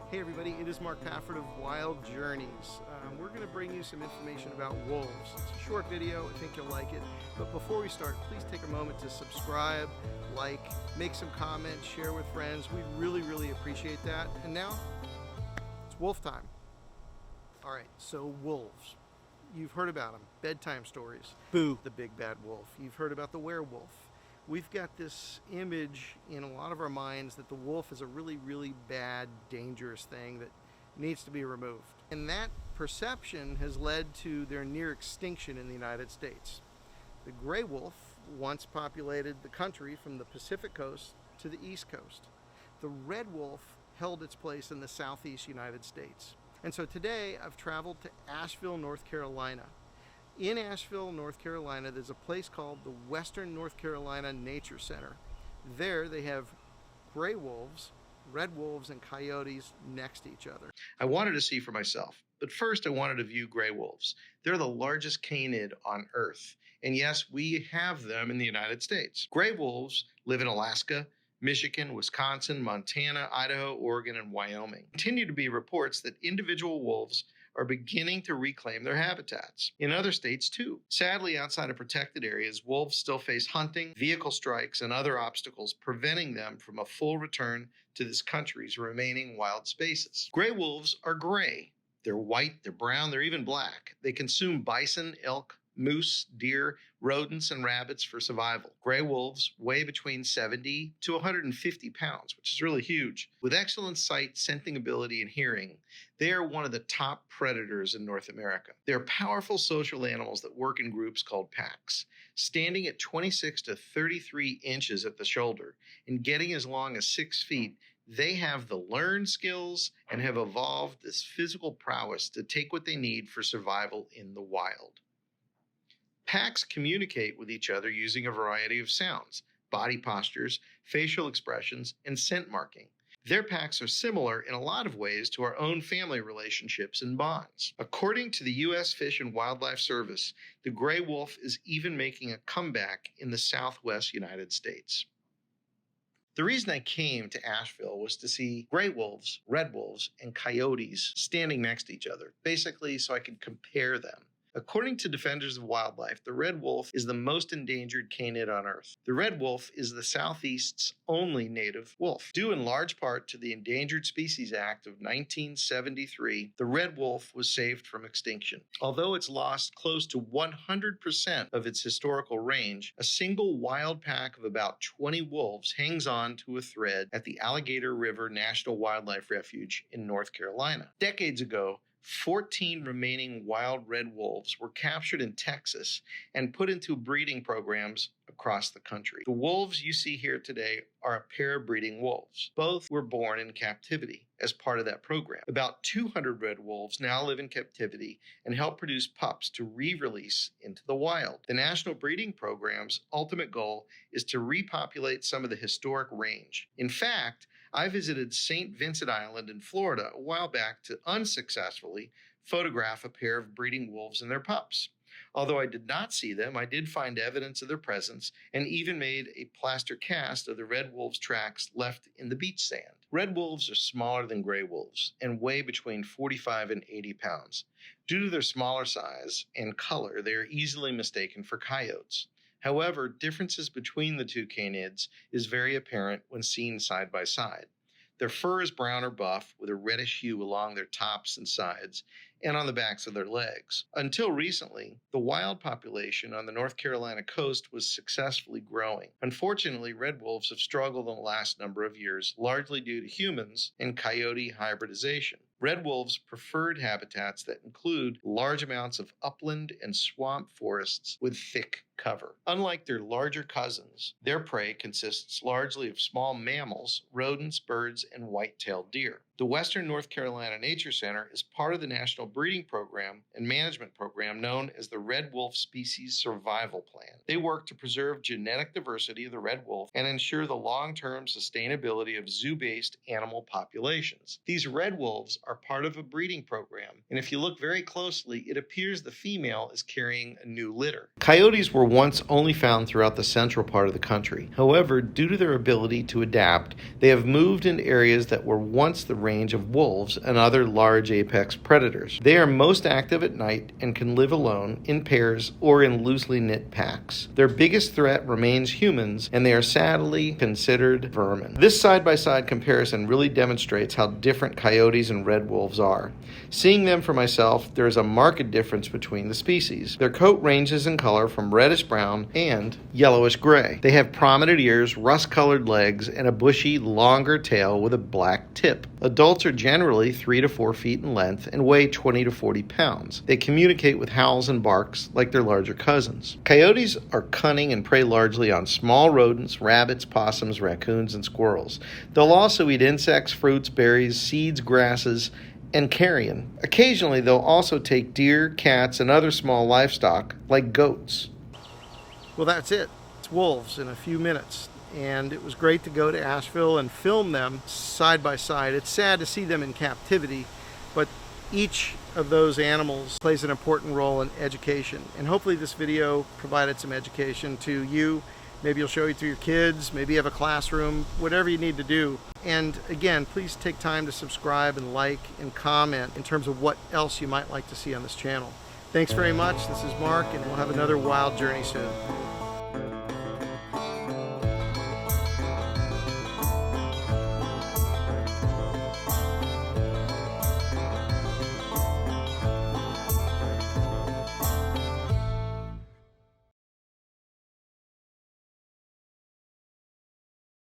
Hey everybody, it is Mark Pafford of Wild Journeys. We're going to bring you some information about wolves. It's a short video, I think you'll like it. But before we start, please take a moment to subscribe, like, make some comments, share with friends. We really appreciate that. And now, it's wolf time. All right, so wolves. You've heard about them, bedtime stories. Boo, the big bad wolf. You've heard about the werewolf. We've got this image in a lot of our minds that the wolf is a really bad, dangerous thing that needs to be removed. And that perception has led to their near extinction in the United States. The gray wolf once populated the country from the Pacific coast to the East Coast. The red wolf held its place in the Southeast United States. And so today I've traveled to Asheville, North Carolina. In Asheville, North Carolina, there's a place called the Western North Carolina Nature Center. There they have gray wolves, red wolves, and coyotes next to each other. I wanted to see for myself, but first I wanted to view gray wolves. They're the largest canid on Earth, and yes, we have them in the United States. Gray wolves live in Alaska, Michigan, Wisconsin, Montana, Idaho, Oregon, and Wyoming. There continue to be reports that individual wolves are beginning to reclaim their habitats. In other states, too. Sadly, outside of protected areas, wolves still face hunting, vehicle strikes, and other obstacles, preventing them from a full return to this country's remaining wild spaces. Gray wolves are gray. They're white, they're brown, they're even black. They consume bison, elk, moose, deer, rodents, and rabbits for survival. Gray wolves weigh between 70 to 150 pounds, which is really huge. With excellent sight, scenting ability, and hearing, they are one of the top predators in North America. They're powerful social animals that work in groups called packs, standing at 26 to 33 inches at the shoulder and getting as long as 6 feet. They have the learned skills and have evolved this physical prowess to take what they need for survival in the wild. Packs communicate with each other using a variety of sounds, body postures, facial expressions, and scent marking. Their packs are similar in a lot of ways to our own family relationships and bonds. According to the U.S. Fish and Wildlife Service, the gray wolf is even making a comeback in the Southwest United States. The reason I came to Asheville was to see gray wolves, red wolves, and coyotes standing next to each other, basically so I could compare them. According to Defenders of Wildlife, the red wolf is the most endangered canid on Earth. The red wolf is the Southeast's only native wolf. Due in large part to the Endangered Species Act of 1973, the red wolf was saved from extinction. Although it's lost close to 100% of its historical range, a single wild pack of about 20 wolves hangs on to a thread at the Alligator River National Wildlife Refuge in North Carolina. Decades ago, 14 remaining wild red wolves were captured in Texas and put into breeding programs across the country. The wolves you see here today are a pair of breeding wolves. Both were born in captivity as part of that program. About 200 red wolves now live in captivity and help produce pups to re-release into the wild. The National Breeding Program's ultimate goal is to repopulate some of the historic range. In fact, I visited St. Vincent Island in Florida a while back to unsuccessfully photograph a pair of breeding wolves and their pups. Although I did not see them, I did find evidence of their presence and even made a plaster cast of the red wolves' tracks left in the beach sand. Red wolves are smaller than gray wolves and weigh between 45 and 80 pounds. Due to their smaller size and color, they are easily mistaken for coyotes. However, differences between the two canids is very apparent when seen side by side. Their fur is brown or buff with a reddish hue along their tops and sides and on the backs of their legs. Until recently, the wild population on the North Carolina coast was successfully growing. Unfortunately, red wolves have struggled in the last number of years, largely due to humans and coyote hybridization. Red wolves' preferred habitats that include large amounts of upland and swamp forests with thick cover. Unlike their larger cousins, their prey consists largely of small mammals, rodents, birds, and white-tailed deer. The Western North Carolina Nature Center is part of the National breeding program and management program known as the Red Wolf Species Survival Plan. They work to preserve genetic diversity of the red wolf and ensure the long-term sustainability of zoo-based animal populations. These red wolves are part of a breeding program, and if you look very closely, it appears the female is carrying a new litter. Coyotes were once only found throughout the central part of the country. However, due to their ability to adapt, they have moved into areas that were once the range of wolves and other large apex predators. They are most active at night and can live alone, in pairs, or in loosely knit packs. Their biggest threat remains humans, and they are sadly considered vermin. This side-by-side comparison really demonstrates how different coyotes and red wolves are. Seeing them for myself, there is a marked difference between the species. Their coat ranges in color from reddish brown and yellowish gray. They have prominent ears, rust-colored legs, and a bushy, longer tail with a black tip. Adults are generally 3 to 4 feet in length and weigh 20 to 40 pounds. They communicate with howls and barks like their larger cousins. Coyotes are cunning and prey largely on small rodents, rabbits, possums, raccoons, and squirrels. They'll also eat insects, fruits, berries, seeds, grasses, and carrion. Occasionally, they'll also take deer, cats, and other small livestock like goats. Well, that's it. It's wolves in a few minutes. And it was great to go to Asheville and film them side by side. It's sad to see them in captivity, but each of those animals plays an important role in education. And hopefully this video provided some education to you. Maybe you'll show it to your kids, maybe you have a classroom, whatever you need to do. And again, please take time to subscribe and like and comment in terms of what else you might like to see on this channel. Thanks very much. This is Mark, and we'll have another wild journey soon.